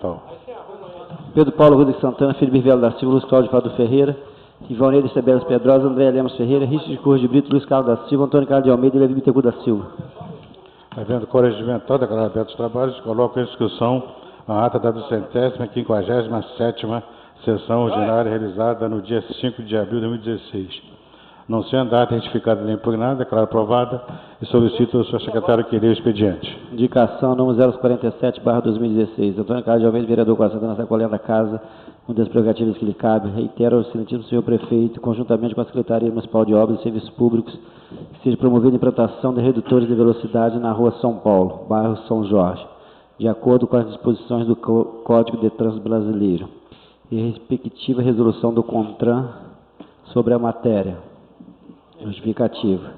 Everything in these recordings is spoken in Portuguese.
local. Pedro Paulo Rodrigues Santana, Felipe Vela da Silva, Luiz Cláudio Fado Ferreira, Ivalneiro Estebelas Pedrosa, André Lemos Ferreira, Richard de Cor de Brito, Luiz Carlos da Silva, Antônio Carlos de Almeida e Levi Bittencourt da Silva. Havendo corregimento declarado aberto os trabalhos, coloco em discussão a ata da 257ª sessão ordinária realizada no dia 5 de abril de 2016. Não sendo a ata retificada nem impugnada, declaro aprovada e solicito ao senhor secretário que leia o expediente. Indicação número 047/2016. Antônio Carlos de Almeida, vereador com assento na sacolinha da casa, uma das prerrogativas que lhe cabe, reitero ao excelentíssimo senhor prefeito, conjuntamente com a Secretaria Municipal de Obras e Serviços Públicos, que seja promovida a implantação de redutores de velocidade na rua São Paulo, bairro São Jorge, de acordo com as disposições do Código de Trânsito Brasileiro, e respectiva resolução do CONTRAN sobre a matéria. Justificativa.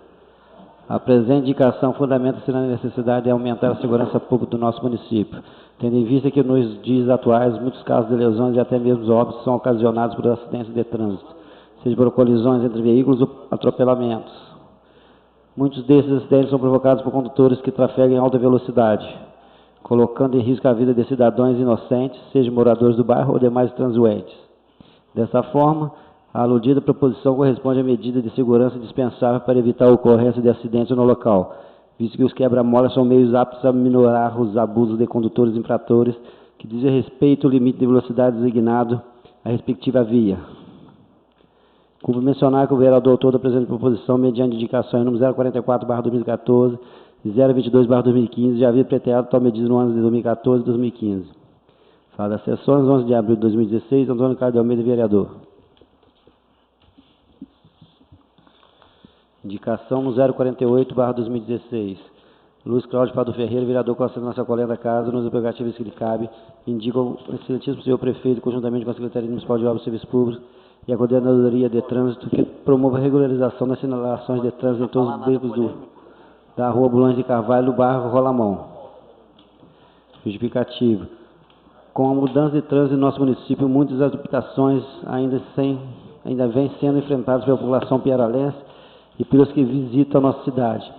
A presente indicação fundamenta-se na necessidade de aumentar a segurança pública do nosso município, tendo em vista que nos dias atuais muitos casos de lesões e até mesmo óbitos são ocasionados por acidentes de trânsito, seja por colisões entre veículos ou atropelamentos. Muitos desses acidentes são provocados por condutores que trafegam em alta velocidade, colocando em risco a vida de cidadãos inocentes, sejam moradores do bairro ou demais transuentes. Dessa forma, a aludida proposição corresponde à medida de segurança dispensável para evitar a ocorrência de acidentes no local, visto que os quebra-molas são meios aptos a minorar os abusos de condutores infratores que dizem respeito ao limite de velocidade designado à respectiva via. Cumpre mencionar que o vereador autor da presente proposição, mediante indicações número 044/2014 e 022/2015, já havia pleiteado tal medida no ano de 2014 e 2015. Fala das sessões, 11 de abril de 2016, Antônio Carlos de Almeida, vereador. Indicação no 048/2016. Luiz Cláudio Fado Ferreira, vereador com assento na sacolinha da casa, nos prerrogativas que lhe cabe, indica ao excelentíssimo senhor prefeito, conjuntamente com a Secretaria Municipal de Obras e Serviços Públicos e a Coordenadoria de Trânsito, que promova a regularização das sinalizações de trânsito em todos os becos da rua Bulões de Carvalho, do bairro Rolamão. Justificativa. Com a mudança de trânsito em nosso município, muitas habitações ainda vêm sendo enfrentadas pela população piaralense e pelos que visitam a nossa cidade.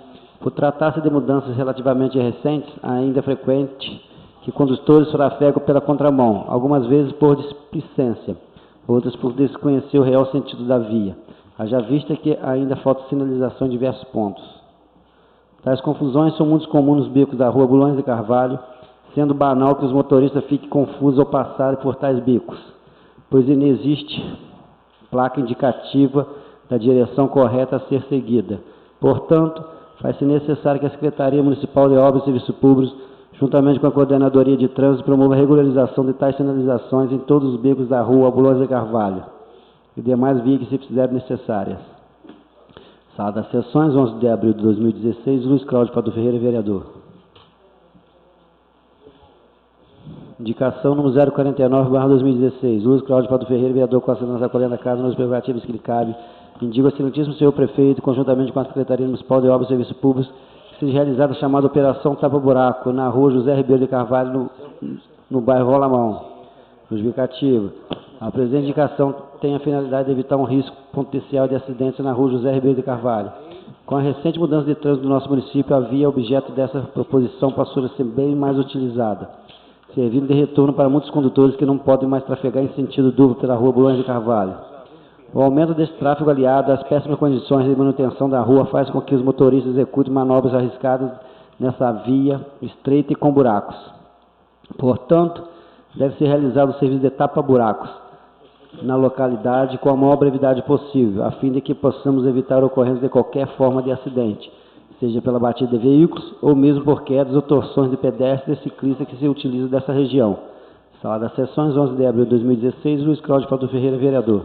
Por tratar-se de mudanças relativamente recentes, ainda é frequente que condutores trafegam pela contramão, algumas vezes por displicência, outras por desconhecer o real sentido da via, haja vista que ainda falta sinalização em diversos pontos. Tais confusões são muito comuns nos becos da rua Bulões de Carvalho, sendo banal que os motoristas fiquem confusos ao passarem por tais becos, pois não existe placa indicativa da direção correta a ser seguida. Portanto, faz-se necessário que a Secretaria Municipal de Obras e Serviços Públicos, juntamente com a Coordenadoria de Trânsito, promova a regularização de tais sinalizações em todos os becos da rua Bulões de Carvalho e demais vias que se fizerem necessárias. Sala das Sessões, 11 de abril de 2016, Luiz Cláudio Fado Ferreira, vereador. Indicação número 049/2016, Luiz Cláudio Fado Ferreira, vereador com assento na sacolinha da casa, nos prerrogativas que lhe cabe, indico ao excelentíssimo senhor prefeito, conjuntamente com a Secretaria Municipal de Obras e Serviços Públicos, que seja realizada a chamada Operação Tapa-Buraco, na rua José Ribeiro de Carvalho, no bairro Rolamão. Justificativa. A presente indicação tem a finalidade de evitar um risco potencial de acidentes na rua José Ribeiro de Carvalho. Com a recente mudança de trânsito do nosso município, a via objeto dessa proposição passou a ser bem mais utilizada, servindo de retorno para muitos condutores que não podem mais trafegar em sentido duplo pela rua Bulões de Carvalho. O aumento desse tráfego, aliado às péssimas condições de manutenção da rua, faz com que os motoristas executem manobras arriscadas nessa via estreita e com buracos. Portanto, deve ser realizado o serviço de tapa-buracos na localidade com a maior brevidade possível, a fim de que possamos evitar a ocorrência de qualquer forma de acidente, seja pela batida de veículos ou mesmo por quedas ou torções de pedestres e ciclistas que se utilizam dessa região. Sala das Sessões, 11 de abril de 2016, Luiz Cláudio Fado Ferreira, vereador.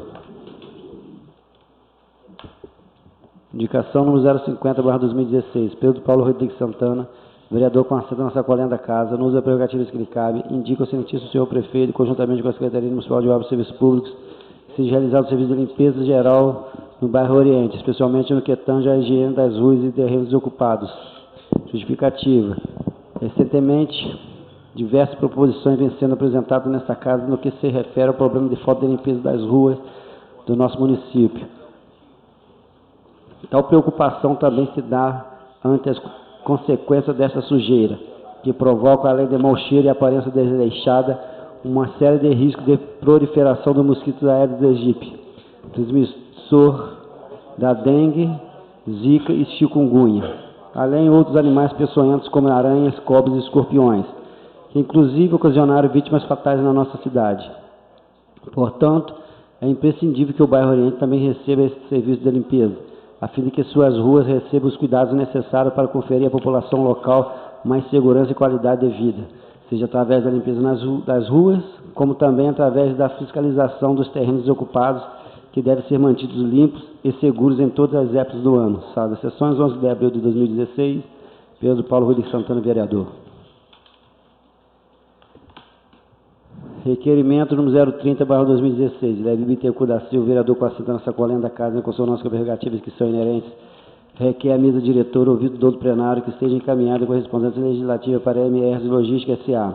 Indicação número 050/2016, Pedro Paulo Rodrigues Santana, vereador com assento na sacolinha da casa, no uso das prerrogativas que lhe cabe, indica ao excelentíssimo senhor prefeito, conjuntamente com a Secretaria Municipal de Obras e Serviços Públicos, que seja realizado o serviço de limpeza geral no bairro Oriente, especialmente no que tange a higiene das ruas e terrenos desocupados. Justificativa. Recentemente, diversas proposições vêm sendo apresentadas nesta casa no que se refere ao problema de falta de limpeza das ruas do nosso município. Tal preocupação também se dá ante as consequências dessa sujeira, que provoca, além de mau cheiro e aparência desleixada, uma série de riscos de proliferação do mosquito Aedes aegypti, transmissor da dengue, zika e chikungunya, além de outros animais peçonhentos como aranhas, cobras e escorpiões, que inclusive ocasionaram vítimas fatais na nossa cidade. Portanto, é imprescindível que o bairro Oriente também receba esse serviço de limpeza, a fim de que suas ruas recebam os cuidados necessários para conferir à população local mais segurança e qualidade de vida, seja através da limpeza das ruas, como também através da fiscalização dos terrenos desocupados, que devem ser mantidos limpos e seguros em todas as épocas do ano. Salvo sessões, 11 de abril de 2016, Pedro Paulo Rodrigues Santana, vereador. Requerimento número 030/2016, Levi Bittencourt da Silva, vereador com assento na sacolinha da casa, em consonância com prerrogativas que são inerentes, requer a mesa diretora, ouvido do plenário, que esteja encaminhada a correspondência legislativa para a MRS Logística S.A.,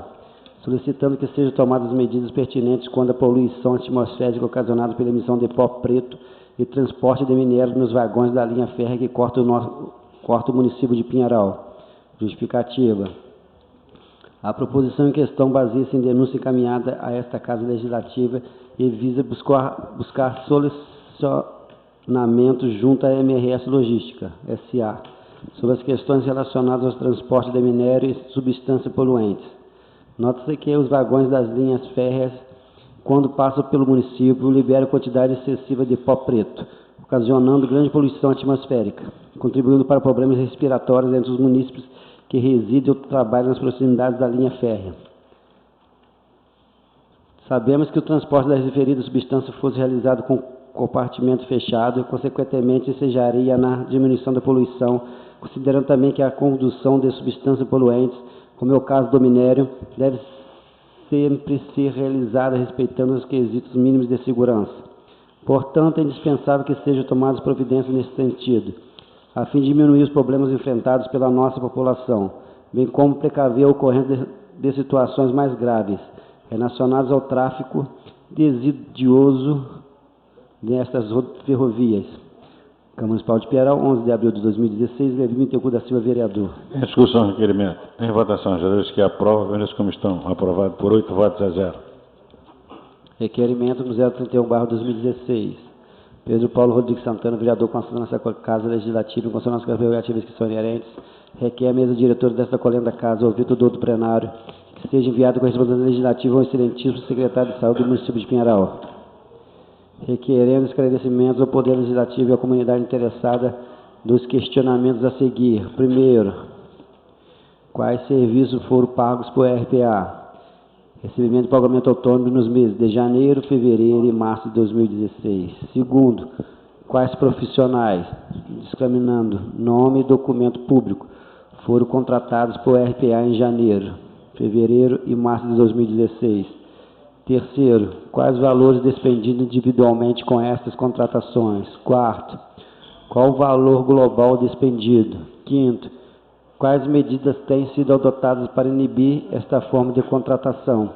solicitando que sejam tomadas medidas pertinentes quando a poluição atmosférica ocasionada pela emissão de pó preto e transporte de minério nos vagões da linha férrea que corta o município de Pinheiral. Justificativa. A proposição em questão baseia-se em denúncia encaminhada a esta Casa Legislativa e visa buscar solucionamento junto à MRS Logística, S.A., sobre as questões relacionadas ao transporte de minério e substâncias poluentes. Nota-se que os vagões das linhas férreas, quando passam pelo município, liberam quantidade excessiva de pó preto, ocasionando grande poluição atmosférica, contribuindo para problemas respiratórios entre os munícipes que residem ou trabalham nas proximidades da linha férrea. Sabemos que o transporte das referidas substâncias fosse realizado com compartimento fechado e, consequentemente, ensejaria na diminuição da poluição, considerando também que a condução de substâncias poluentes, como é o caso do minério, deve sempre ser realizada respeitando os quesitos mínimos de segurança. Portanto, é indispensável que sejam tomadas providências nesse sentido, a fim de diminuir os problemas enfrentados pela nossa população, bem como precaver a ocorrência de situações mais graves, relacionadas ao tráfico desidioso nestas ferrovias. Câmara Municipal de Pinheiral, 11 de abril de 2016, Levi Bittencourt da Silva, vereador. Em discussão, requerimento. Em votação, geradores que aprovam, permaneçam como estão. Aprovado por 8 votos a 0. Requerimento no 031/2016. Pedro Paulo Rodrigues Santana, vereador com assento nessa Casa Legislativa, em consonância com as prerrogativas que são inerentes, requer a mesa diretora desta colenda da Casa, ouvido do plenário, que seja enviado com correspondência legislativa ao excelentíssimo secretário de Saúde do município de Pinheiral, requerendo esclarecimentos ao Poder Legislativo e à comunidade interessada dos questionamentos a seguir. Primeiro, quais serviços foram pagos por RPA? Recebimento de pagamento autônomo nos meses de janeiro, fevereiro e março de 2016. Segundo, quais profissionais, discriminando nome e documento público, foram contratados por RPA em janeiro, fevereiro e março de 2016. Terceiro, quais valores despendidos individualmente com estas contratações? Quarto, qual o valor global despendido? Quinto, quais medidas têm sido adotadas para inibir esta forma de contratação?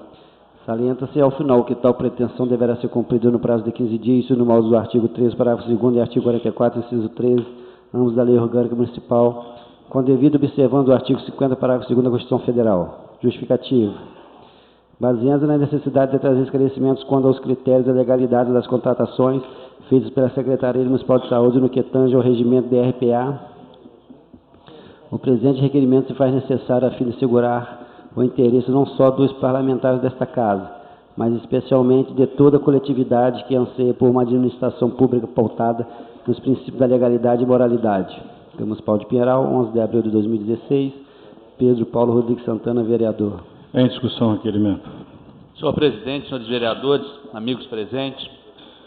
Salienta-se ao final que tal pretensão deverá ser cumprida no prazo de 15 dias, isso no modo do artigo 13, parágrafo 2º e artigo 44, inciso 13, ambos da Lei Orgânica Municipal, com devido observando o artigo 50, parágrafo 2º da Constituição Federal. Justificativo. Baseando na necessidade de trazer esclarecimentos quanto aos critérios e legalidade das contratações feitas pela Secretaria Municipal de Saúde no que tange ao regimento de RPA, o presente requerimento se faz necessário a fim de assegurar o interesse não só dos parlamentares desta Casa, mas especialmente de toda a coletividade que anseia por uma administração pública pautada nos princípios da legalidade e moralidade. Câmara Municipal de Pinheiral, 11 de abril de 2016, Pedro Paulo Rodrigues Santana, vereador. Em discussão, requerimento. Senhor presidente, senhores vereadores, amigos presentes,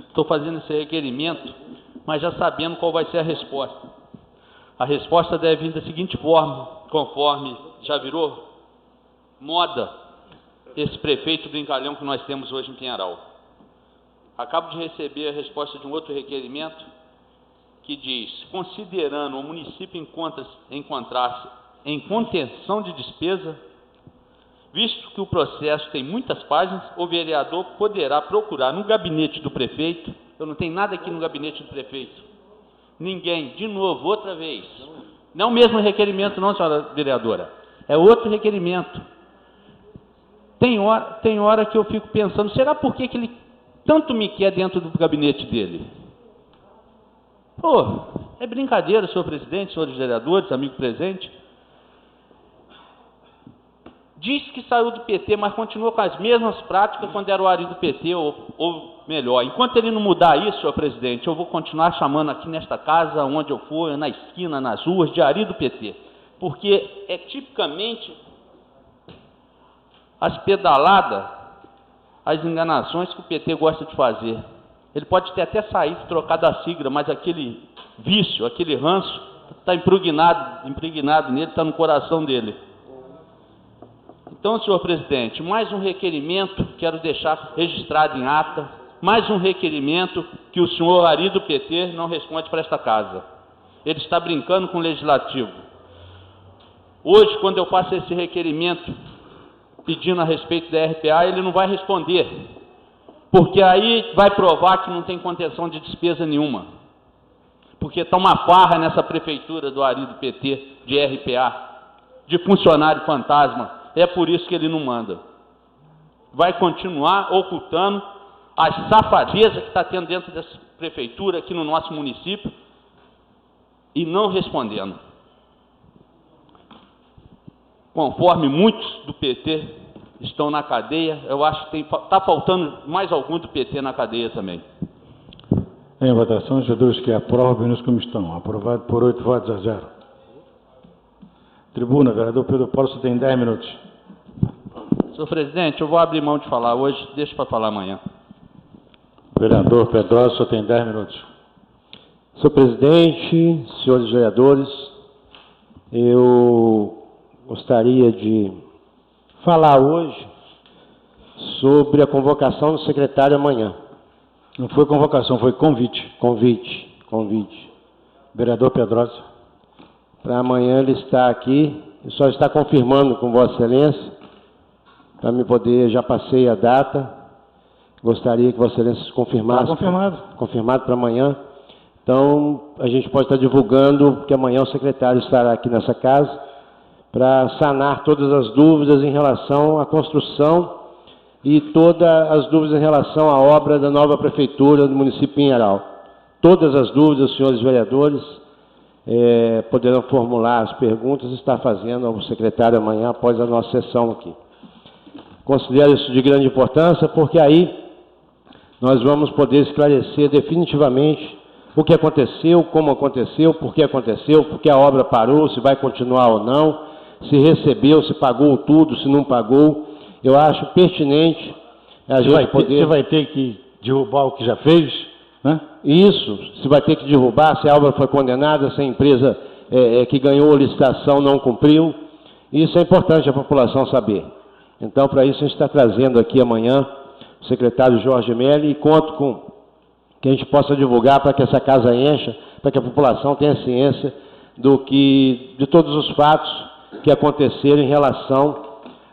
estou fazendo esse requerimento, mas já sabendo qual vai ser a resposta. A resposta deve vir da seguinte forma, conforme já virou moda esse prefeito brincalhão que nós temos hoje em Pinheiral. Acabo de receber a resposta de um outro requerimento que diz, considerando o município encontrar-se em contenção de despesa, visto que o processo tem muitas páginas, o vereador poderá procurar no gabinete do prefeito, eu não tenho nada aqui no gabinete do prefeito, ninguém, de novo, outra vez, não o mesmo requerimento não, senhora vereadora, é outro requerimento, Tem hora que eu fico pensando, será por que ele tanto me quer dentro do gabinete dele? Pô, é brincadeira, senhor presidente, senhores vereadores, amigo presente. Diz que saiu do PT, mas continua com as mesmas práticas quando era o Ari do PT, ou melhor. Enquanto ele não mudar isso, senhor presidente, eu vou continuar chamando aqui nesta casa, onde eu for, na esquina, nas ruas, de Ari do PT. Porque é tipicamente as pedaladas, as enganações que o PT gosta de fazer. Ele pode ter até saído, trocado a sigla, mas aquele vício, aquele ranço, está impregnado nele, está no coração dele. Então, senhor presidente, mais um requerimento, quero deixar registrado em ata, mais um requerimento que o senhor Ari do PT não responde para esta casa. Ele está brincando com o legislativo. Hoje, quando eu passo esse requerimento pedindo a respeito da RPA, ele não vai responder, porque aí vai provar que não tem contenção de despesa nenhuma, porque está uma farra nessa prefeitura do Ari do PT, de RPA, de funcionário fantasma. É por isso que ele não manda. Vai continuar ocultando as safadezas que está tendo dentro dessa prefeitura, aqui no nosso município, e não respondendo. Conforme muitos do PT estão na cadeia, eu acho que está faltando mais algum do PT na cadeia também. Em votação, os vereadores que aprovam nos como estão. Aprovado por 8 votos a 0. Tribuna, vereador Pedro Paulo, você tem 10 minutos. Senhor presidente, eu vou abrir mão de falar hoje, deixa para falar amanhã. Vereador Pedrosa, você tem 10 minutos. Senhor presidente, senhores vereadores, eu gostaria de falar hoje sobre a convocação do secretário amanhã. Não foi convocação, foi convite. Convite. Vereador Pedrosa. Para amanhã ele está aqui, ele só está confirmando com Vossa Excelência, para me poder, já passei a data, gostaria que Vossa Excelência confirmasse. Está confirmado. Confirmado para amanhã. Então, a gente pode estar divulgando que amanhã o secretário estará aqui nessa casa para sanar todas as dúvidas em relação à construção e todas as dúvidas em relação à obra da nova prefeitura do município de Pinheiral. Todas as dúvidas, senhores vereadores, poderão formular as perguntas e estar fazendo ao secretário amanhã após a nossa sessão aqui. Considero isso de grande importância porque aí nós vamos poder esclarecer definitivamente o que aconteceu, como aconteceu, por que a obra parou, se vai continuar ou não, se recebeu, se pagou tudo, se não pagou. Eu acho pertinente a gente poder... Você vai ter que derrubar o que já fez, né? Isso, se vai ter que derrubar, se a obra foi condenada, se a empresa que ganhou a licitação não cumpriu. Isso é importante a população saber. Então, para isso, a gente está trazendo aqui amanhã o secretário Jorge Melli e conto com que a gente possa divulgar para que essa casa encha, para que a população tenha ciência de todos os fatos que aconteceram em relação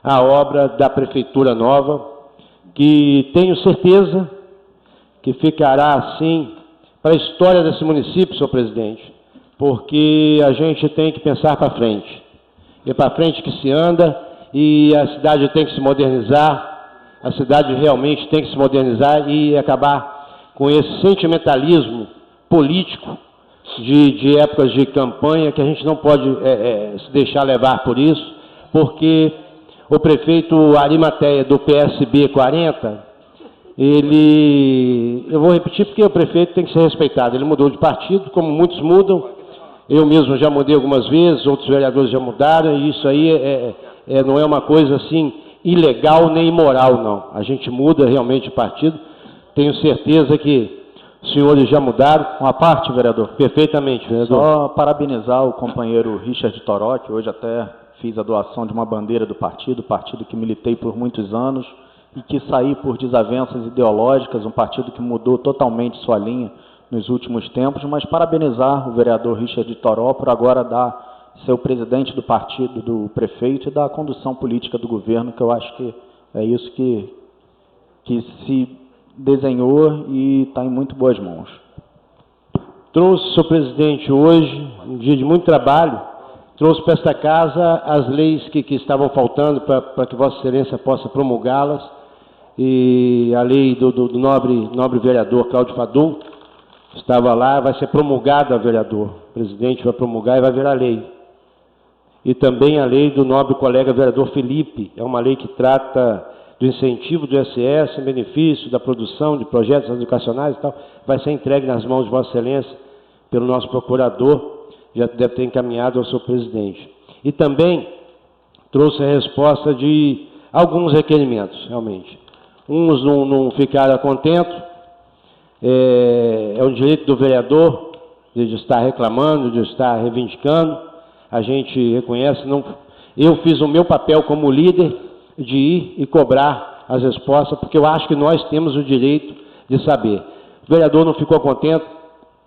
à obra da Prefeitura Nova, que tenho certeza que ficará assim para a história desse município, senhor presidente, porque a gente tem que pensar para frente. É para frente que se anda e a cidade tem que se modernizar, a cidade realmente tem que se modernizar e acabar com esse sentimentalismo político de épocas de campanha, que a gente não pode se deixar levar por isso, porque o prefeito Arimateia, do PSB 40, eu vou repetir porque o prefeito tem que ser respeitado, ele mudou de partido, como muitos mudam, eu mesmo já mudei algumas vezes, outros vereadores já mudaram, e isso aí não é uma coisa assim ilegal nem imoral, não. A gente muda realmente de partido, tenho certeza que os senhores já mudaram. Uma parte, vereador. Perfeitamente, vereador. Só parabenizar o companheiro Richard Toró, que hoje até fiz a doação de uma bandeira do partido que militei por muitos anos e que saí por desavenças ideológicas, um partido que mudou totalmente sua linha nos últimos tempos, mas parabenizar o vereador Richard Toró por agora ser o presidente do partido do prefeito e da condução política do governo, que eu acho que é isso que se desenhou e está em muito boas mãos. Trouxe, senhor presidente, hoje, um dia de muito trabalho, trouxe para esta casa as leis que estavam faltando para que Vossa Excelência possa promulgá-las, e a lei do nobre vereador Cláudio Fadum estava lá, vai ser promulgada, vereador. O presidente vai promulgar e vai virar lei. E também a lei do nobre colega vereador Felipe, é uma lei que trata do incentivo do ISS, em benefício da produção de projetos educacionais e tal, vai ser entregue nas mãos de Vossa Excelência pelo nosso procurador, já deve ter encaminhado ao seu presidente. E também trouxe a resposta de alguns requerimentos, realmente. Uns não ficaram contentos, é um direito do vereador de estar reclamando, de estar reivindicando, a gente reconhece, eu fiz o meu papel como líder de ir e cobrar as respostas, porque eu acho que nós temos o direito de saber. O vereador não ficou contente,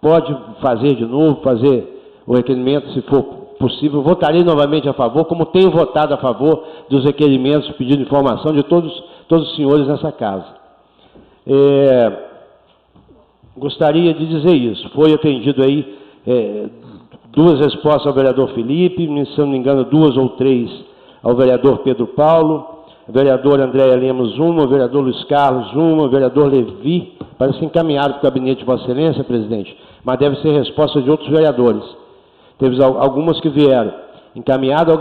pode fazer de novo, fazer o requerimento, se for possível. Votarei novamente a favor, como tenho votado a favor dos requerimentos, pedindo informação de todos os senhores nessa casa. Gostaria de dizer isso. Foi atendido aí 2 respostas ao vereador Felipe, se não me engano 2 ou 3 ao vereador Pedro Paulo, o vereador Andréia Lemos uma, o vereador Luiz Carlos uma, o vereador Levi, parece encaminhado para o gabinete de Vossa Excelência, presidente, mas deve ser resposta de outros vereadores. Teve algumas que vieram encaminhado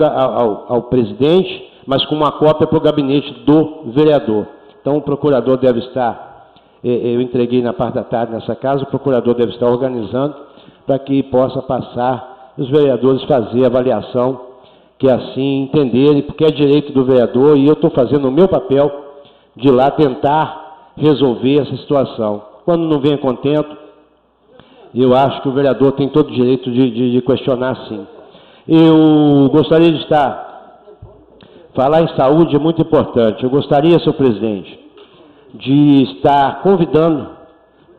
ao presidente, mas com uma cópia para o gabinete do vereador. Então o procurador deve estar, eu entreguei na parte da tarde nessa casa, o procurador deve estar organizando para que possa passar os vereadores fazer a avaliação que assim entenderem, porque é direito do vereador e eu estou fazendo o meu papel de lá tentar resolver essa situação. Quando não venha contento, eu acho que o vereador tem todo o direito de questionar, sim. Eu gostaria de falar em saúde é muito importante. Eu gostaria, senhor presidente, de estar convidando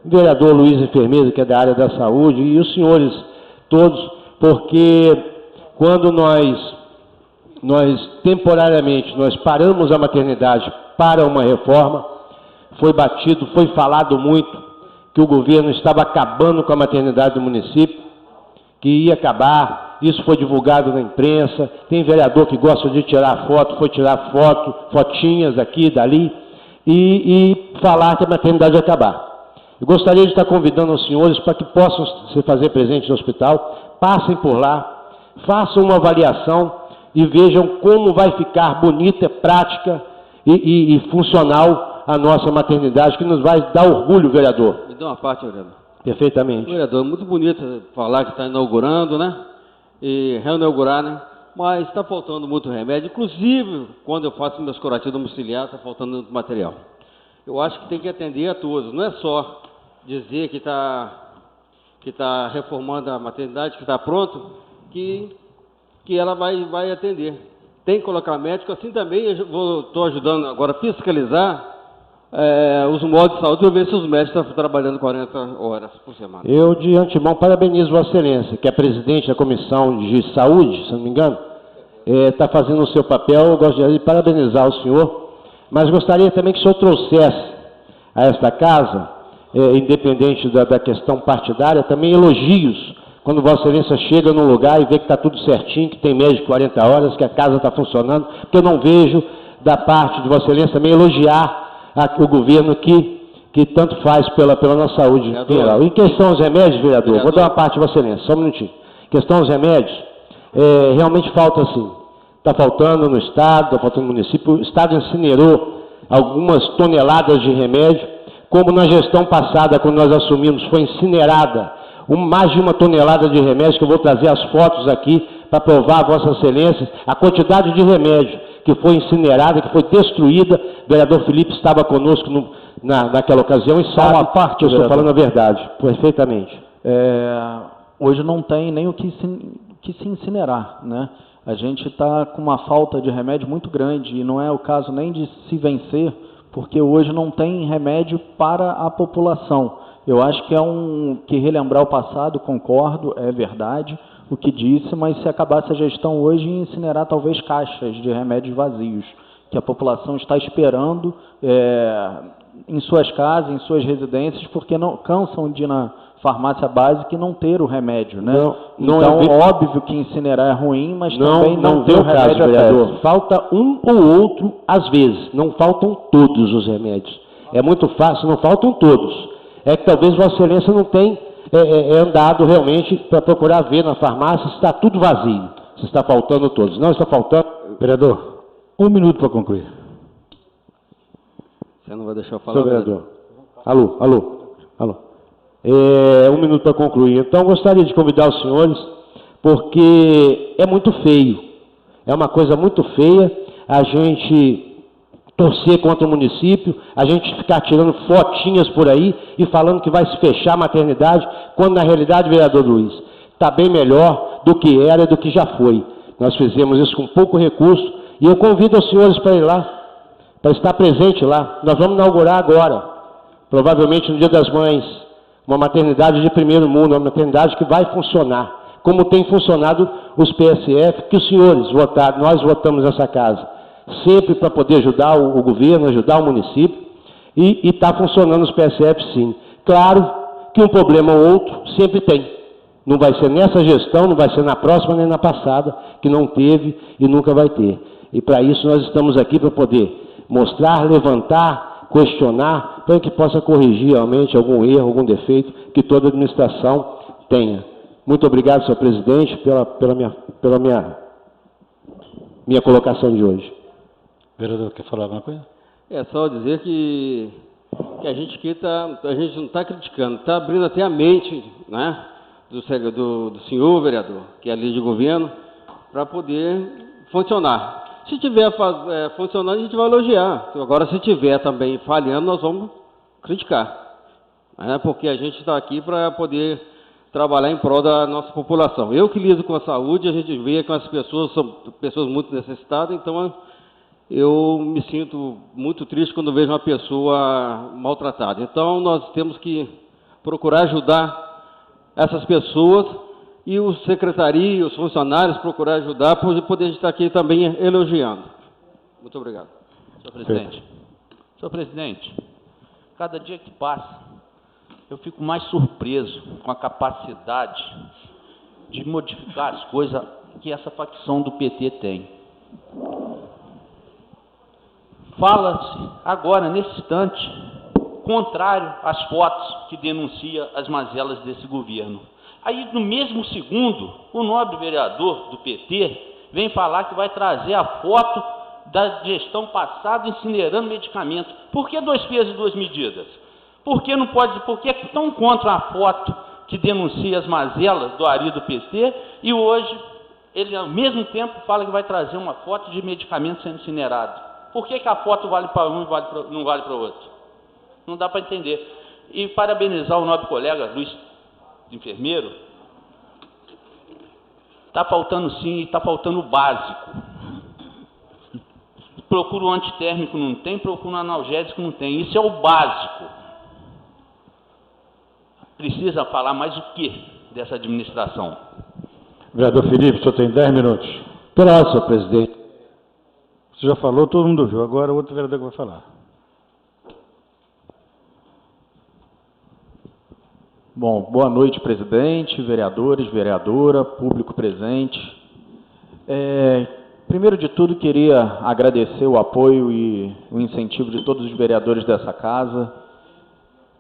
o vereador Luiz Enfermeiro, que é da área da saúde, e os senhores todos, porque quando nós temporariamente paramos a maternidade para uma reforma, foi falado muito que o governo estava acabando com a maternidade do município, que ia acabar, isso foi divulgado na imprensa, tem vereador que gosta de tirar foto, foi tirar fotinhas aqui, dali, e falar que a maternidade ia acabar. Eu gostaria de estar convidando os senhores para que possam se fazer presentes no hospital, passem por lá, façam uma avaliação e vejam como vai ficar bonita, prática e funcional a nossa maternidade, que nos vai dar orgulho, vereador. Me dá uma parte, vereador. Perfeitamente. Vereador, muito bonito falar que está inaugurando, né? E reinaugurar, né? Mas está faltando muito remédio. Inclusive, quando eu faço meus curativos domiciliares, está faltando muito material. Eu acho que tem que atender a todos. Não é só dizer que está reformando a maternidade, que está pronto, que ela vai atender. Tem que colocar médico. Assim também eu estou ajudando agora a fiscalizar os modos de saúde, para ver se os médicos estão trabalhando 40 horas por semana. Eu, de antemão, parabenizo Vossa Excelência, que é presidente da Comissão de Saúde, se não me engano, está fazendo o seu papel. Eu gostaria de parabenizar o senhor, mas gostaria também que o senhor trouxesse a esta casa, independente da questão partidária, também elogios, quando Vossa Excelência chega num lugar e vê que está tudo certinho, que tem médico de 40 horas, que a casa está funcionando, porque eu não vejo da parte de Vossa Excelência também elogiar o governo que tanto faz pela nossa saúde geral. Em questão aos remédios, vereador, vou dar uma parte de Vossa Excelência, só um minutinho. Em questão aos remédios, realmente falta sim. Está faltando no Estado, está faltando no município. O Estado incinerou algumas toneladas de remédio, como na gestão passada, quando nós assumimos, foi incinerada mais de 1 tonelada de remédios, que eu vou trazer as fotos aqui para provar a Vossa Excelência a quantidade de remédio que foi incinerada, que foi destruída. O vereador Felipe estava conosco naquela ocasião e sabe que eu estou falando a verdade, perfeitamente. Hoje não tem nem o que se incinerar, né? A gente está com uma falta de remédio muito grande e não é o caso nem de se vencer, porque hoje não tem remédio para a população. Eu acho que que relembrar o passado, concordo, é verdade o que disse, mas se acabasse a gestão hoje, ia incinerar talvez caixas de remédios vazios, que a população está esperando em suas casas, em suas residências, porque não cansam de ir farmácia básica e não ter o remédio, né? Não então, é óbvio que incinerar é ruim, mas também não ter vem o o caso, remédio é vereador. péssimo. Falta um ou outro às vezes, não faltam todos os remédios. É muito fácil, não faltam todos. É que talvez Vossa Excelência não tenha andado realmente para procurar ver na farmácia se está tudo vazio, se está faltando todos. Não está faltando. Vereador, 1 minuto para concluir. Você não vai deixar eu falar, Senhor vereador. Alô. 1 minuto para concluir. Então, gostaria de convidar os senhores, porque é muito feio. É uma coisa muito feia a gente torcer contra o município, a gente ficar tirando fotinhas por aí e falando que vai se fechar a maternidade, quando na realidade, vereador Luiz, está bem melhor do que era e do que já foi. Nós fizemos isso com pouco recurso e eu convido os senhores para ir lá, para estar presente lá. Nós vamos inaugurar agora, provavelmente no Dia das Mães, uma maternidade de primeiro mundo, uma maternidade que vai funcionar, como tem funcionado os PSF, que os senhores votaram, nós votamos nessa casa, sempre para poder ajudar o governo, ajudar o município, e está funcionando os PSF sim. Claro que um problema ou outro sempre tem. Não vai ser nessa gestão, não vai ser na próxima nem na passada, que não teve e nunca vai ter. E para isso nós estamos aqui para poder mostrar, levantar, questionar, para que possa corrigir realmente algum erro, algum defeito que toda administração tenha. Muito obrigado, senhor presidente, pela minha colocação de hoje. Vereador, quer falar alguma coisa? É só dizer que a gente aqui a gente não está criticando, está abrindo até a mente, né, do senhor vereador, que é a lei de governo, para poder funcionar. Se estiver funcionando, a gente vai elogiar. Agora, se estiver também falhando, nós vamos criticar, né, porque a gente está aqui para poder trabalhar em prol da nossa população. Eu que lido com a saúde, a gente vê que as pessoas são pessoas muito necessitadas, então eu me sinto muito triste quando vejo uma pessoa maltratada. Então, nós temos que procurar ajudar essas pessoas e os secretarias, os funcionários procurar ajudar para poder estar aqui também elogiando. Muito obrigado. Senhor presidente, cada dia que passa, eu fico mais surpreso com a capacidade de modificar as coisas que essa facção do PT tem. Fala-se agora, nesse instante, contrário às fotos que denuncia as mazelas desse governo. Aí, no mesmo segundo, o nobre vereador do PT vem falar que vai trazer a foto da gestão passada incinerando medicamentos. Por que 2 pesos e 2 medidas? Por que não pode? Por que estão contra a foto que denuncia as mazelas do Ari do PT e hoje ele, ao mesmo tempo, fala que vai trazer uma foto de medicamento sendo incinerado? Por que a foto vale para um e não vale para o outro? Não dá para entender. E parabenizar o nobre colega Luiz, enfermeiro. Está faltando sim, está faltando o básico. Procura o antitérmico, não tem, procura o analgésico, não tem. Isso é o básico. Precisa falar mais o que dessa administração? Vereador Felipe, o senhor tem 10 minutos. Pela senhor presidente. Você já falou, todo mundo viu. Agora o outro vereador que vai falar. Bom, boa noite, presidente, vereadores, vereadora, público presente. Primeiro de tudo, queria agradecer o apoio e o incentivo de todos os vereadores dessa casa,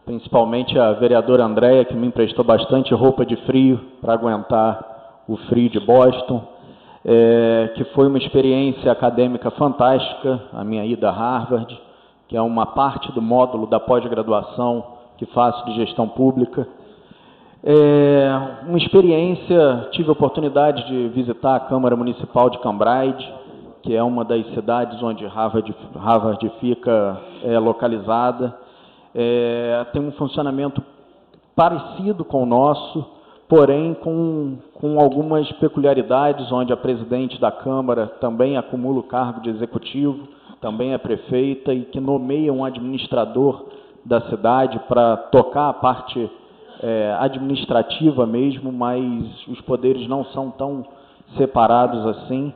principalmente a vereadora Andréia, que me emprestou bastante roupa de frio para aguentar o frio de Boston. Que foi uma experiência acadêmica fantástica, a minha ida a Harvard, que é uma parte do módulo da pós-graduação que faço de gestão pública. Uma experiência, tive a oportunidade de visitar a Câmara Municipal de Cambridge, que é uma das cidades onde Harvard fica localizada. Tem um funcionamento parecido com o nosso, porém com algumas peculiaridades, onde a presidente da Câmara também acumula o cargo de executivo, também é prefeita e que nomeia um administrador da cidade para tocar a parte administrativa mesmo, mas os poderes não são tão separados assim.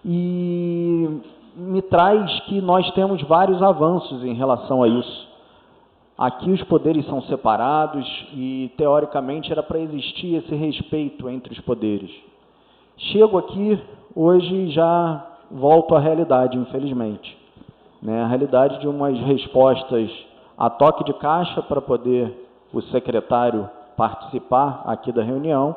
E me traz que nós temos vários avanços em relação a isso. Aqui os poderes são separados e, teoricamente, era para existir esse respeito entre os poderes. Chego aqui, hoje já volto à realidade, infelizmente. A realidade de umas respostas a toque de caixa para poder o secretário participar aqui da reunião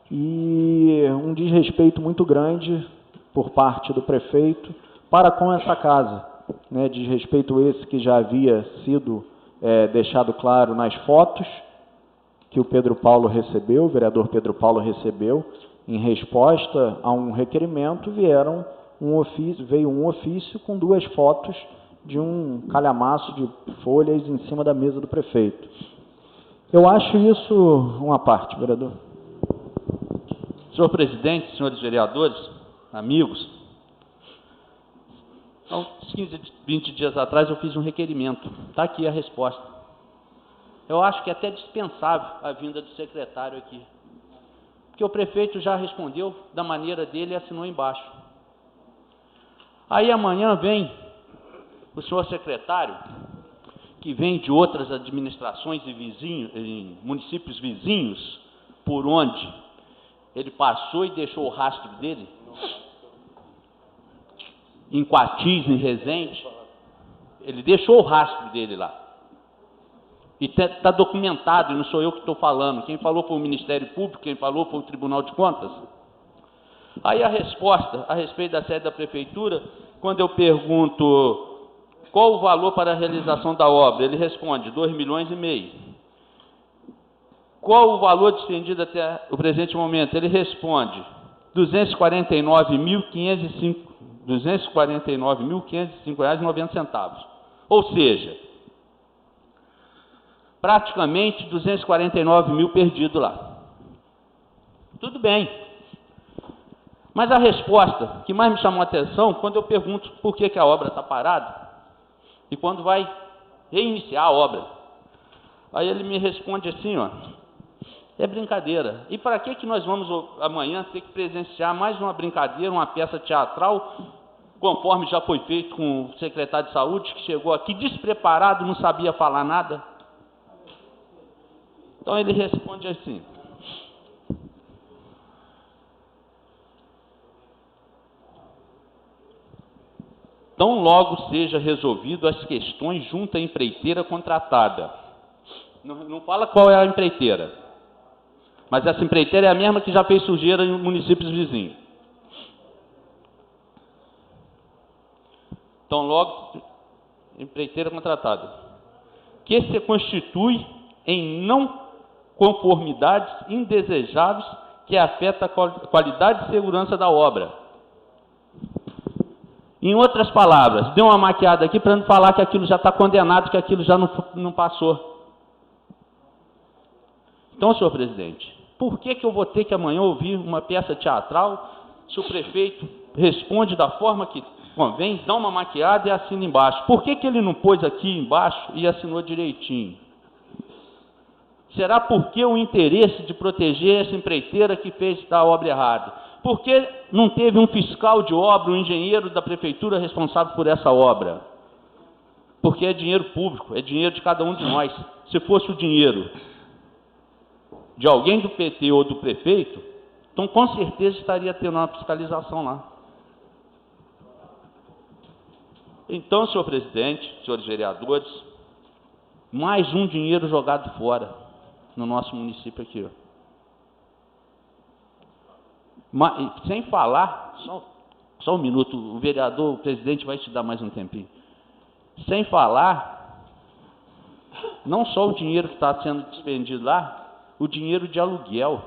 e um desrespeito muito grande por parte do prefeito para com essa casa. Desrespeito esse que já havia sido deixado claro nas fotos que o Pedro Paulo recebeu, o vereador Pedro Paulo recebeu, em resposta a um requerimento, veio um ofício com 2 fotos de um calhamaço de folhas em cima da mesa do prefeito. Eu acho isso uma parte, vereador. Senhor presidente, senhores vereadores, amigos, há uns 15, 20 dias atrás eu fiz um requerimento. Está aqui a resposta. Eu acho que é até dispensável a vinda do secretário aqui. Porque o prefeito já respondeu da maneira dele e assinou embaixo. Aí amanhã vem o senhor secretário, que vem de outras administrações e municípios vizinhos, por onde ele passou e deixou o rastro dele, em Quatis, em Resende, ele deixou o rastro dele lá. E está documentado, e não sou eu que estou falando. Quem falou foi o Ministério Público, quem falou foi o Tribunal de Contas. Aí a resposta a respeito da sede da Prefeitura, quando eu pergunto qual o valor para a realização da obra, ele responde 2,5 milhões. Qual o valor despendido até o presente momento? Ele responde R$ 249.505,90. Ou seja, praticamente 249 mil perdido lá. Tudo bem. Mas a resposta que mais me chamou a atenção, quando eu pergunto por que a obra está parada, e quando vai reiniciar a obra. Aí ele me responde assim, ó, é brincadeira. E para que nós vamos amanhã ter que presenciar mais uma brincadeira, uma peça teatral, conforme já foi feito com o secretário de saúde, que chegou aqui despreparado, não sabia falar nada? Então ele responde assim: tão logo seja resolvido as questões junto à empreiteira contratada. Não fala qual é a empreiteira, mas essa empreiteira é a mesma que já fez sujeira em municípios vizinhos. Tão logo, empreiteira contratada, que se constitui em não conformidades indesejáveis que afetam a qualidade e segurança da obra. Em outras palavras, deu uma maquiada aqui para não falar que aquilo já está condenado, que aquilo já não passou. Então, senhor presidente, por que eu vou ter que amanhã ouvir uma peça teatral se o prefeito responde da forma que convém, dá uma maquiada e assina embaixo? Por que ele não pôs aqui embaixo e assinou direitinho? Será porque o interesse de proteger essa empreiteira que fez a obra errada? Por que não teve um fiscal de obra, um engenheiro da prefeitura responsável por essa obra? Porque é dinheiro público, é dinheiro de cada um de nós. Se fosse o dinheiro de alguém do PT ou do prefeito, então com certeza estaria tendo uma fiscalização lá. Então, senhor presidente, senhores vereadores, mais um dinheiro jogado fora no nosso município aqui, ó. Mas, sem falar, só um minuto, o vereador, o presidente vai te dar mais um tempinho. Sem falar, não só o dinheiro que está sendo despendido lá, o dinheiro de aluguel,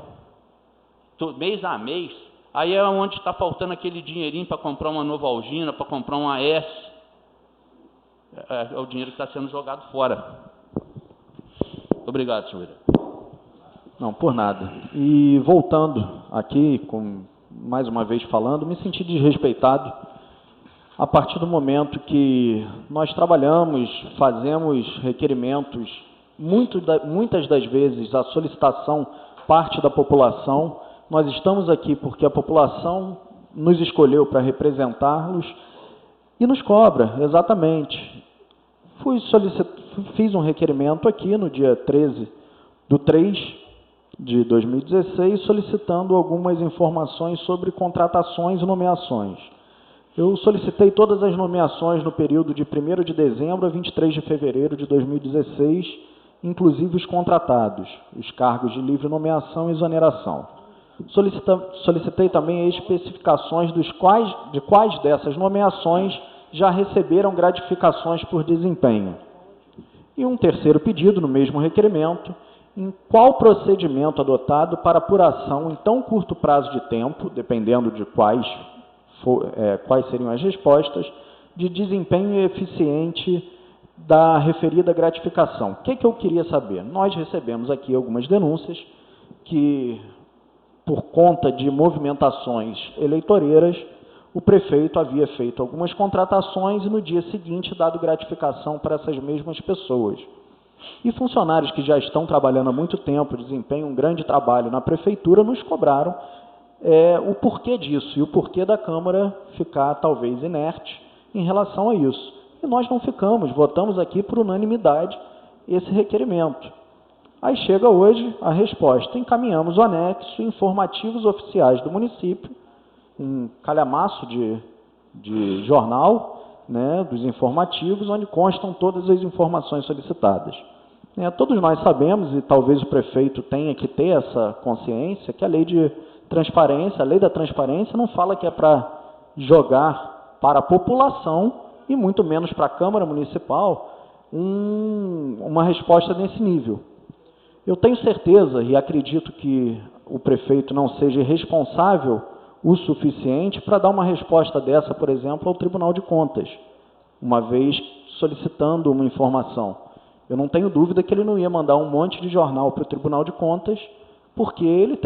mês a mês, aí é onde está faltando aquele dinheirinho para comprar uma Novalgina, para comprar uma S. É o dinheiro que está sendo jogado fora. Obrigado, senhor vereador. Não, por nada. E voltando aqui, mais uma vez falando, me senti desrespeitado a partir do momento que nós trabalhamos, fazemos requerimentos, muitas das vezes a solicitação parte da população. Nós estamos aqui porque a população nos escolheu para representá-los e nos cobra, exatamente. fiz um requerimento aqui no dia 13/3/2016, solicitando algumas informações sobre contratações e nomeações. Eu solicitei todas as nomeações no período de 1º de dezembro a 23 de fevereiro de 2016, inclusive os contratados, os cargos de livre nomeação e exoneração. Solicitei também especificações de quais dessas nomeações já receberam gratificações por desempenho. E um terceiro pedido, no mesmo requerimento, em qual procedimento adotado para apuração em tão curto prazo de tempo, dependendo de quais seriam as respostas, de desempenho eficiente da referida gratificação. O que eu queria saber? Nós recebemos aqui algumas denúncias que, por conta de movimentações eleitoreiras, o prefeito havia feito algumas contratações e no dia seguinte dado gratificação para essas mesmas pessoas. E funcionários que já estão trabalhando há muito tempo, desempenham um grande trabalho na prefeitura, nos cobraram o porquê disso e o porquê da Câmara ficar talvez inerte em relação a isso. E nós não ficamos, votamos aqui por unanimidade esse requerimento. Aí chega hoje a resposta. Encaminhamos o anexo, informativos oficiais do município, um calhamaço de jornal, né, dos informativos, onde constam todas as informações solicitadas. Todos nós sabemos, e talvez o prefeito tenha que ter essa consciência, que a lei de transparência, a lei da transparência não fala que é para jogar para a população, e muito menos para a Câmara Municipal, uma resposta nesse nível. Eu tenho certeza e acredito que o prefeito não seja irresponsável o suficiente para dar uma resposta dessa, por exemplo, ao Tribunal de Contas, uma vez solicitando uma informação. Eu não tenho dúvida que ele não ia mandar um monte de jornal para o Tribunal de Contas, porque ele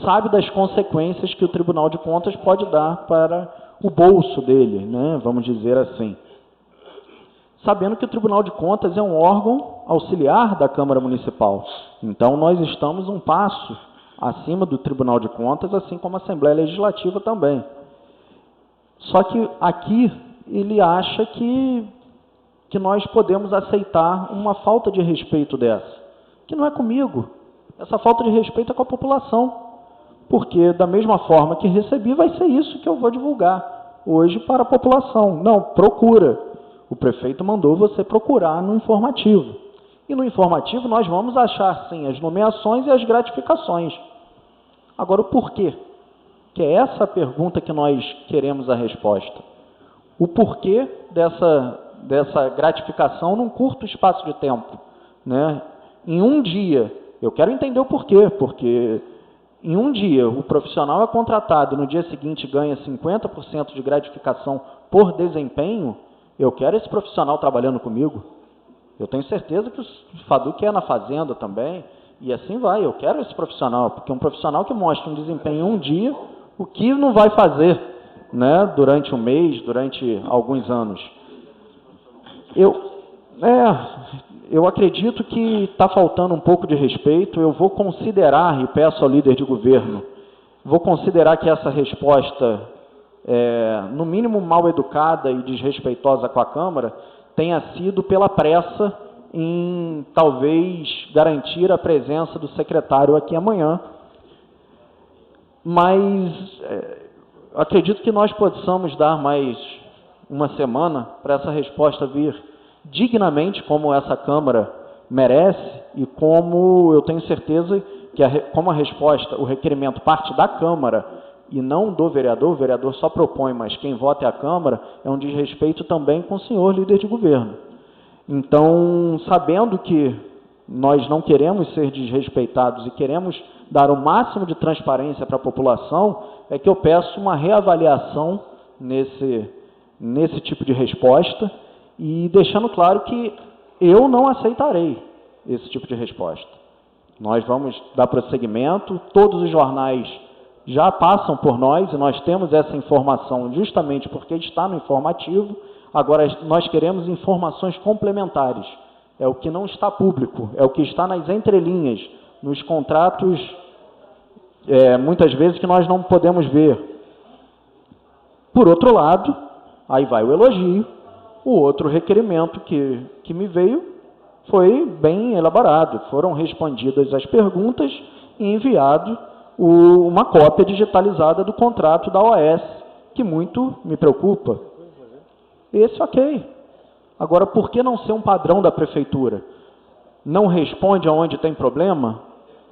sabe das consequências que o Tribunal de Contas pode dar para o bolso dele, né, vamos dizer assim. Sabendo que o Tribunal de Contas é um órgão auxiliar da Câmara Municipal. Então, nós estamos um passo acima do Tribunal de Contas, assim como a Assembleia Legislativa também. Só que aqui ele acha que nós podemos aceitar uma falta de respeito dessa, que não é comigo. Essa falta de respeito é com a população, porque da mesma forma que recebi, vai ser isso que eu vou divulgar hoje para a população. Não, procura. O prefeito mandou você procurar no informativo. E no informativo nós vamos achar, sim, as nomeações e as gratificações. Agora, o porquê? Que é essa a pergunta que nós queremos a resposta. O porquê dessa gratificação num curto espaço de tempo, né? Em um dia, eu quero entender o porquê, porque em um dia o profissional é contratado e no dia seguinte ganha 50% de gratificação por desempenho, eu quero esse profissional trabalhando comigo. Eu tenho certeza que o Fadu quer na fazenda também, e assim vai. Eu quero esse profissional, porque um profissional que mostra um desempenho em um dia, o que não vai fazer, né, durante um mês, durante alguns anos. Eu acredito que está faltando um pouco de respeito. Eu vou considerar, e peço ao líder de governo, vou considerar que essa resposta, no mínimo mal educada e desrespeitosa com a Câmara, tenha sido pela pressa em talvez garantir a presença do secretário aqui amanhã. Mas acredito que nós possamos dar mais uma semana para essa resposta vir dignamente, como essa Câmara merece, e como eu tenho certeza que como a resposta, o requerimento parte da Câmara e não do vereador, o vereador só propõe, mas quem vota é a Câmara, é um desrespeito também com o senhor líder de governo. Então, sabendo que nós não queremos ser desrespeitados e queremos dar o máximo de transparência para a população, é que eu peço uma reavaliação nesse tipo de resposta, e deixando claro que eu não aceitarei esse tipo de resposta. Nós vamos dar prosseguimento, todos os jornais já passam por nós, e nós temos essa informação justamente porque está no informativo. Agora, nós queremos informações complementares. É o que não está público, é o que está nas entrelinhas, nos contratos, muitas vezes que nós não podemos ver. Por outro lado, aí vai o elogio, O outro requerimento que me veio foi bem elaborado. Foram respondidas as perguntas e enviado uma cópia digitalizada do contrato da OAS, que muito me preocupa. Esse ok. Agora, por que não ser um padrão da prefeitura? Não responde aonde tem problema?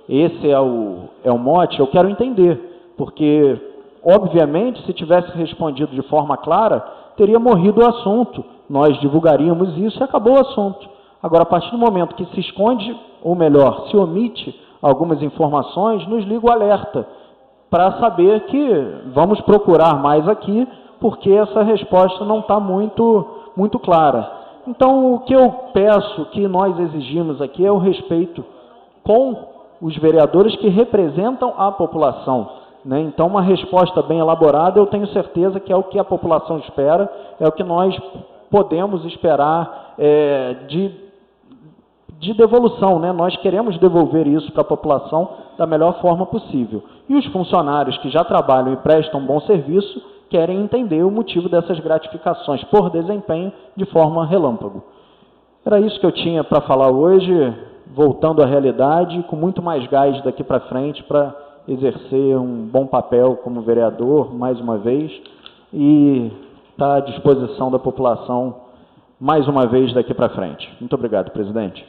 Esse é o mote? Eu quero entender, porque, obviamente, se tivesse respondido de forma clara, teria morrido o assunto. Nós divulgaríamos isso e acabou o assunto. Agora, a partir do momento que se esconde, ou melhor, se omite algumas informações, nos liga o alerta, para saber que vamos procurar mais aqui, porque essa resposta não está muito clara. Então, o que eu peço, que nós exigimos aqui, é o respeito com os vereadores que representam a população, né? Então, uma resposta bem elaborada, eu tenho certeza que é o que a população espera, é o que nós podemos esperar de devolução, né? Nós queremos devolver isso para a população da melhor forma possível. E os funcionários que já trabalham e prestam um bom serviço querem entender o motivo dessas gratificações por desempenho de forma relâmpago. Era isso que eu tinha para falar hoje, voltando à realidade, com muito mais gás daqui para frente para exercer um bom papel como vereador, mais uma vez, e estar à disposição da população mais uma vez daqui para frente. Muito obrigado, presidente.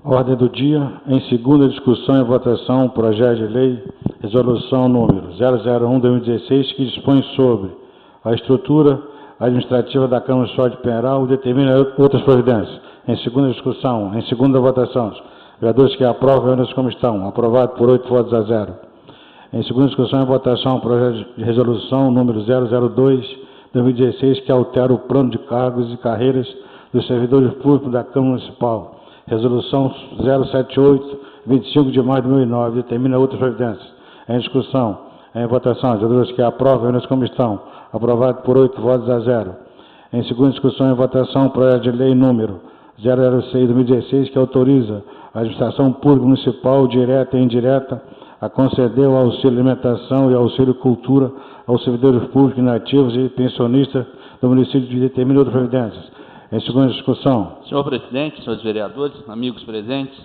Ordem do dia, em segunda discussão e votação, projeto de lei, resolução número 001/2016, que dispõe sobre a estrutura administrativa da Câmara Municipal de Pinheiral e determina outras providências. Em segunda discussão, em segunda votação, os vereadores que aprovam, reúnem-se como estão. Aprovado por 8 votos a 0. Em segunda discussão e votação, projeto de resolução número 002/2016, que altera o plano de cargos e carreiras dos servidores públicos da Câmara Municipal. Resolução 078/25 de maio de 2009, determina outras providências. Em discussão, em votação, os vereadores que aprovam, reúnem-se como estão. Aprovado por 8 votos a 0. Em segunda discussão e votação, projeto de lei número 006/2016, que autoriza a administração pública municipal, direta e indireta, a conceder o auxílio alimentação e auxílio cultura aos servidores públicos inativos e pensionistas do município de determina outras providências. Em segunda discussão. Senhor presidente, senhores vereadores, amigos presentes,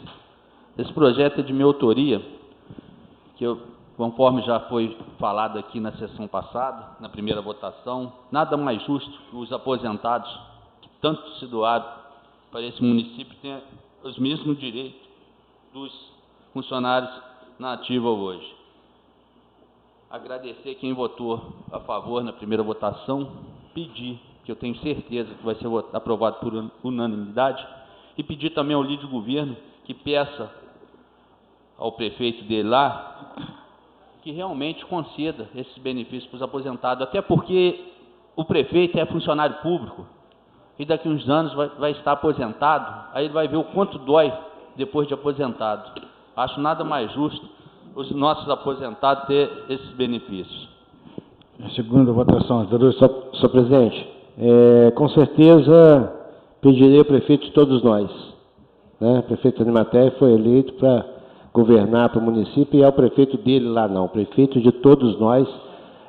esse projeto é de minha autoria, conforme já foi falado aqui na sessão passada, na primeira votação, nada mais justo que os aposentados que tanto se doaram para esse município tenham os mesmos direitos dos funcionários na ativa hoje. Agradecer quem votou a favor na primeira votação, pedir, que eu tenho certeza que vai ser aprovado por unanimidade, e pedir também ao líder de governo que peça ao prefeito dele lá que realmente conceda esses benefícios para os aposentados, até porque o prefeito é funcionário público e daqui a uns anos vai estar aposentado, aí ele vai ver o quanto dói depois de aposentado. Acho nada mais justo os nossos aposentados ter esses benefícios. Em segunda votação, Senhor presidente, com certeza pedirei ao prefeito de todos nós, né? O prefeito Animaté foi eleito para governar para o município e é o prefeito dele lá não, o prefeito de todos nós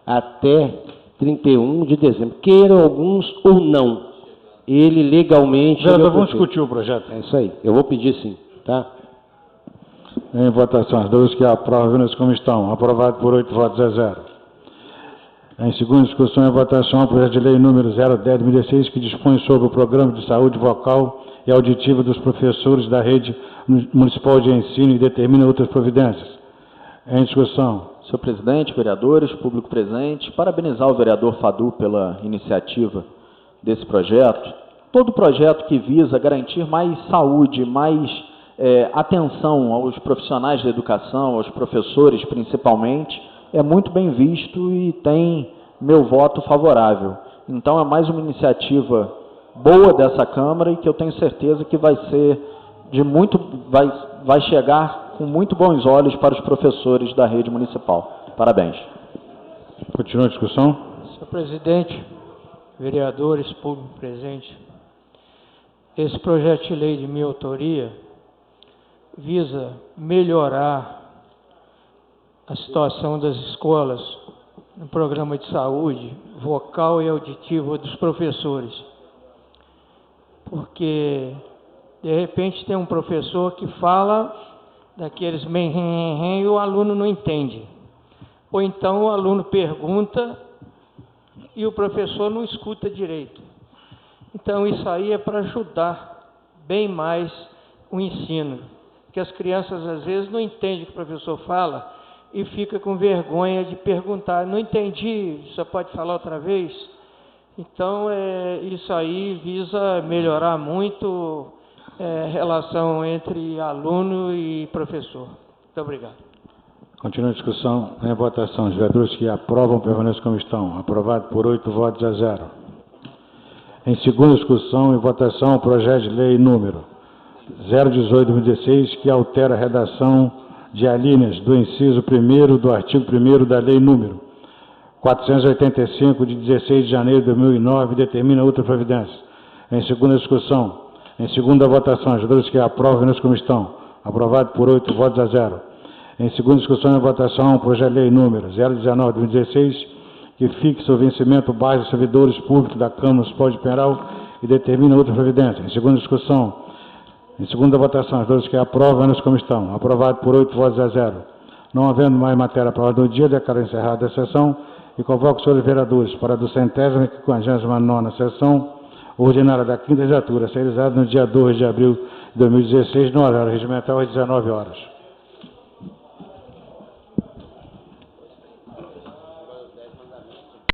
até 31 de dezembro, queiram alguns ou não, ele legalmente... Vereador, vamos discutir o projeto. É isso aí, eu vou pedir sim, tá? Em votação, os vereadores que aprovam, reúnem-se como estão. Aprovado por 8 votos a 0. Em segunda discussão e votação, o projeto de lei número 010/2016, que dispõe sobre o programa de saúde vocal e auditiva dos professores da rede municipal de ensino e determina outras providências. Em discussão. Senhor presidente, vereadores, público presente, parabenizar o vereador Fadu pela iniciativa desse projeto. Todo projeto que visa garantir mais saúde, mais atenção aos profissionais da educação, aos professores principalmente, é muito bem visto e tem meu voto favorável. Então, é mais uma iniciativa boa dessa Câmara e que eu tenho certeza que vai ser vai chegar com muito bons olhos para os professores da rede municipal. Parabéns. Continua a discussão. Senhor presidente, vereadores, público presente, esse projeto de lei de minha autoria visa melhorar a situação das escolas no programa de saúde vocal e auditiva dos professores. porque de repente tem um professor que fala daqueles e o aluno não entende. Ou então o aluno pergunta e o professor não escuta direito. Então isso aí é para ajudar bem mais o ensino, porque as crianças às vezes não entendem o que o professor fala e fica com vergonha de perguntar, não entendi, você pode falar outra vez? Então isso aí visa melhorar muito a relação entre aluno e professor. Muito obrigado. Continua a discussão. Em votação, os vereadores que aprovam permaneçam como estão. Aprovado por 8 votos a 0. Em segunda discussão, em votação, o projeto de lei número 018/2016, que altera a redação de alíneas do inciso 1º do artigo 1º da lei número 485, de 16 de janeiro de 2009, e determina outra providência. Em segunda discussão, em segunda votação, os vereadores que aprovam permaneçam como estão. Aprovado por 8 votos a 0. Em segunda discussão e votação, o projeto de lei número 019/2016, que fixa o vencimento base dos servidores públicos da Câmara Municipal de Pinheiral e determina outra providência. Em segunda discussão, em segunda votação, os vereadores que aprovam permaneçam como estão. Aprovado por 8 votos a 0. Não havendo mais matéria aprovada no dia, declaro encerrada a sessão e convoco os senhores vereadores para a 200ª e 59ª sessão ordinária da 5ª legislatura, a ser realizada no dia 2 de abril de 2016, no horário regimental, às 19 horas.